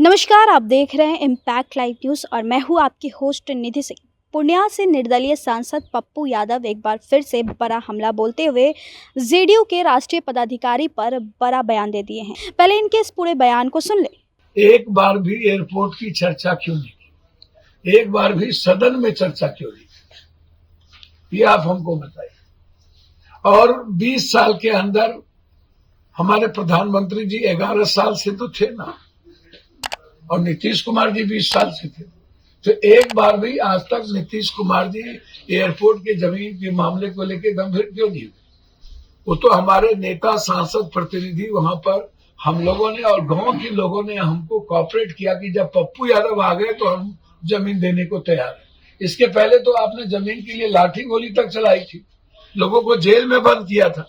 नमस्कार, आप देख रहे हैं इम्पैक्ट लाइव न्यूज़ और मैं हूं आपकी होस्ट निधि सिंह। पूर्णिया से निर्दलीय सांसद पप्पू यादव एक बार फिर से बड़ा हमला बोलते हुए जेडीयू के राष्ट्रीय पदाधिकारी पर बड़ा बयान दे दिए हैं। पहले इनके इस पूरे बयान को सुन ले। एक बार भी एयरपोर्ट की चर्चा क्यों नहीं की? एक बार भी सदन में चर्चा क्यों नहीं की? ये आप हमको बताइए। और 20 साल के अंदर हमारे प्रधानमंत्री जी 11 साल से तो थे ना, और नीतीश कुमार जी 20 साल से थे। तो एक बार भी आज तक नीतीश कुमार जी एयरपोर्ट के जमीन के मामले को लेकर गंभीर क्यों नहीं हुए? वो तो हमारे नेता, सांसद, प्रतिनिधि वहां पर हम लोगों ने और गांव के लोगों ने हमको कॉपरेट किया कि जब पप्पू यादव आ गए तो हम जमीन देने को तैयार हैं। इसके पहले तो आपने जमीन के लिए लाठी गोली तक चलाई थी, लोगों को जेल में बंद किया था।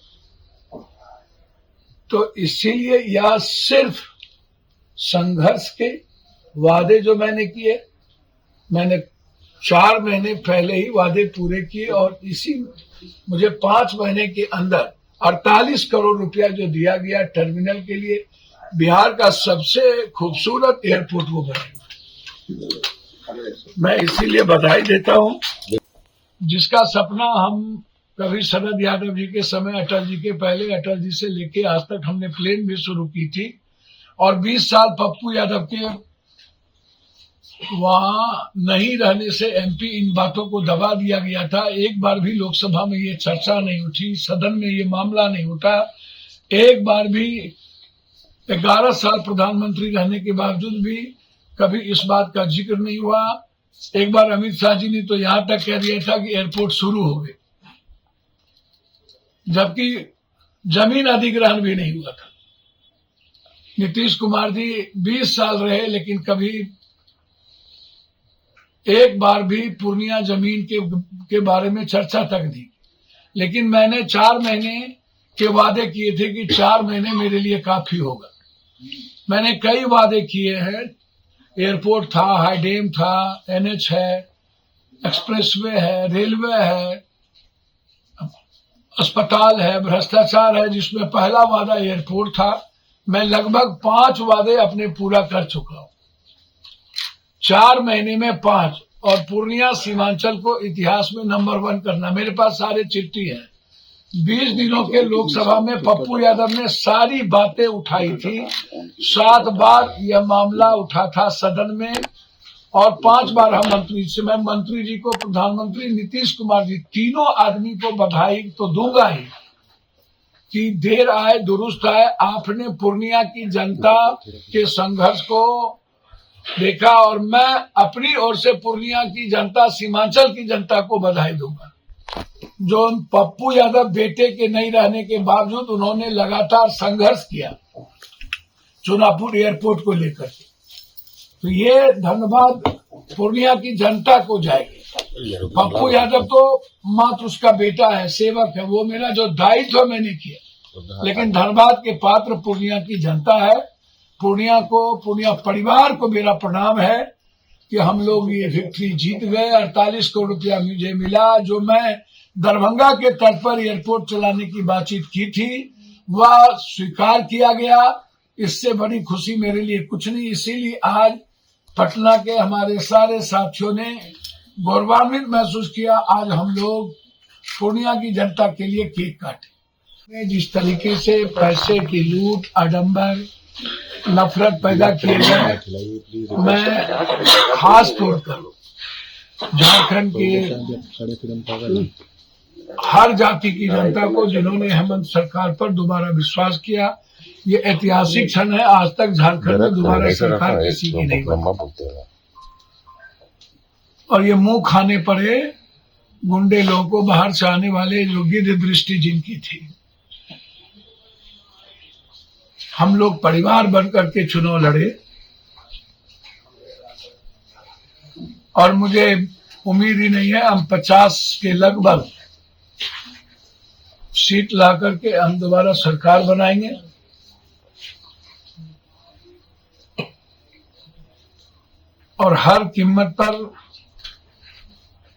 तो इसीलिए यह सिर्फ संघर्ष के वादे जो मैंने किए, मैंने 4 महीने पहले ही वादे पूरे किए, और इसी मुझे 5 महीने के अंदर 48 करोड़ रुपया जो दिया गया टर्मिनल के लिए, बिहार का सबसे खूबसूरत एयरपोर्ट वो बनेगा। मैं इसीलिए बधाई देता हूं। जिसका सपना हम कभी शरद यादव जी के समय, अटल जी के पहले, अटल जी से लेके आज तक हमने प्लेन भी शुरू की थी, और 20 साल पप्पू यादव के वहां नहीं रहने से एमपी इन बातों को दबा दिया गया था। एक बार भी लोकसभा में ये चर्चा नहीं उठी, सदन में ये मामला नहीं उठा। एक बार भी 11 साल प्रधानमंत्री रहने के बावजूद भी कभी इस बात का जिक्र नहीं हुआ। एक बार अमित शाह जी ने तो यहां तक कह दिया था कि एयरपोर्ट शुरू हो गए, जबकि जमीन अधिग्रहण भी नहीं हुआ था। नीतीश कुमार जी 20 साल रहे, लेकिन कभी एक बार भी पूर्णिया जमीन के बारे में चर्चा तक नहीं। लेकिन मैंने 4 महीने के वादे किए थे कि 4 महीने मेरे लिए काफी होगा। मैंने कई वादे किए हैं। एयरपोर्ट था, हाईडेम था, एनएच है, एक्सप्रेसवे है, रेलवे है, अस्पताल है, भ्रष्टाचार है, जिसमें पहला वादा एयरपोर्ट था। मैं लगभग 5 वादे अपने पूरा कर चुका हूं, 4 महीने में 5। और पूर्णिया सीमांचल को इतिहास में नंबर 1 करना, मेरे पास सारे चिट्ठी हैं। 20 दिनों के लोकसभा में पप्पू यादव ने सारी बातें उठाई थी। 7 बार यह मामला उठा था सदन में, और 5 बार हम मंत्री से, मैं मंत्री जी को, प्रधानमंत्री नीतीश कुमार जी, तीनों आदमी को बधाई तो दूंगा ही कि देर आए दुरुस्त आए। आपने पूर्णिया की जनता के संघर्ष को देखा, और मैं अपनी ओर से पूर्णिया की जनता, सीमांचल की जनता को बधाई दूंगा। जो पप्पू यादव बेटे के नहीं रहने के बावजूद उन्होंने लगातार संघर्ष किया चुनापुर एयरपोर्ट को लेकर। तो ये धन्यवाद पूर्णिया की जनता को जाएगी। पप्पू यादव तो मात्र उसका बेटा है, सेवक है, वो मेरा जो दायित्व मैंने किया। लेकिन धन्यवाद के पात्र पूर्णिया की जनता है। पूर्णिया को, पूर्णिया परिवार को मेरा प्रणाम है कि हम लोग ये विक्ट्री जीत गए। 48 करोड़ रुपया मुझे मिला। जो मैं दरभंगा के तट पर एयरपोर्ट चलाने की बातचीत की थी, वह स्वीकार किया गया। इससे बड़ी खुशी मेरे लिए कुछ नहीं। इसीलिए आज पटना के हमारे सारे साथियों ने गौरवान्वित महसूस किया। आज हम लोग पूर्णिया की जनता के लिए केक काटे। जिस तरीके से पैसे की लूट, आडंबर, नफरत पैदा किए गए, मैं खास तौर पर झारखंड के हर जाति की जनता को, जिन्होंने हेमंत सरकार पर दोबारा विश्वास किया, ये ऐतिहासिक क्षण है। आज तक झारखंड में दोबारा सरकार किसी की नहीं बनी, और ये मुंह खाने पड़े गुंडे लोगों को, बाहर से आने वाले, जो गिद्ध दृष्टि जिनकी थी। हम लोग परिवार बनकर के चुनाव लड़े, और मुझे उम्मीद ही नहीं है, हम 50 के लगभग सीट ला करके हम दोबारा सरकार बनाएंगे। और हर कीमत पर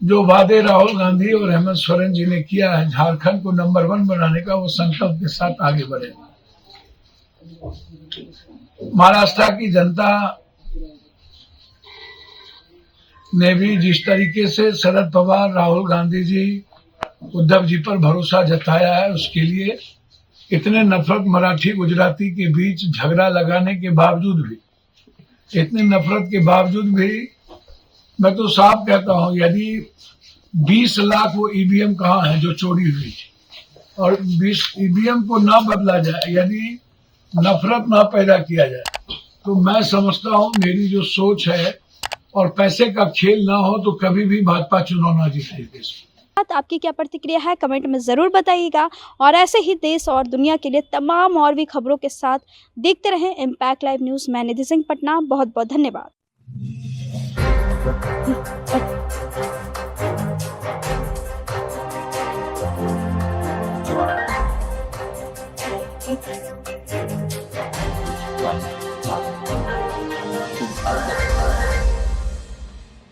जो वादे राहुल गांधी और हेमंत सोरेन जी ने किया है झारखंड को नंबर 1 बनाने का, वो संकल्प के साथ आगे बढ़ेगा। महाराष्ट्र की जनता ने भी जिस तरीके से शरद पवार, राहुल गांधी जी, उद्धव जी पर भरोसा जताया है, उसके लिए इतने नफरत मराठी गुजराती के बीच झगड़ा लगाने के बावजूद भी, इतने नफरत के बावजूद भी मैं तो साफ कहता हूं, यदि 20 लाख वो ईवीएम कहाँ है जो चोरी हुई और 20 ईवीएम को ना बदला जाए, यदि नफरत ना पैदा किया जाए, तो मैं समझता हूं मेरी जो सोच है और पैसे का खेल ना हो तो कभी भी भाजपा चुनाव ना जीते देश में। आपकी क्या प्रतिक्रिया है कमेंट में ज़रूर बताइएगा और ऐसे ही देश और दुनिया के लिए तमाम और भी खबरों के साथ देखते रहें इम्पैक्ट लाइव न्यूज़। मैं निधि सिंह पटना, बहुत बहुत धन्यवाद।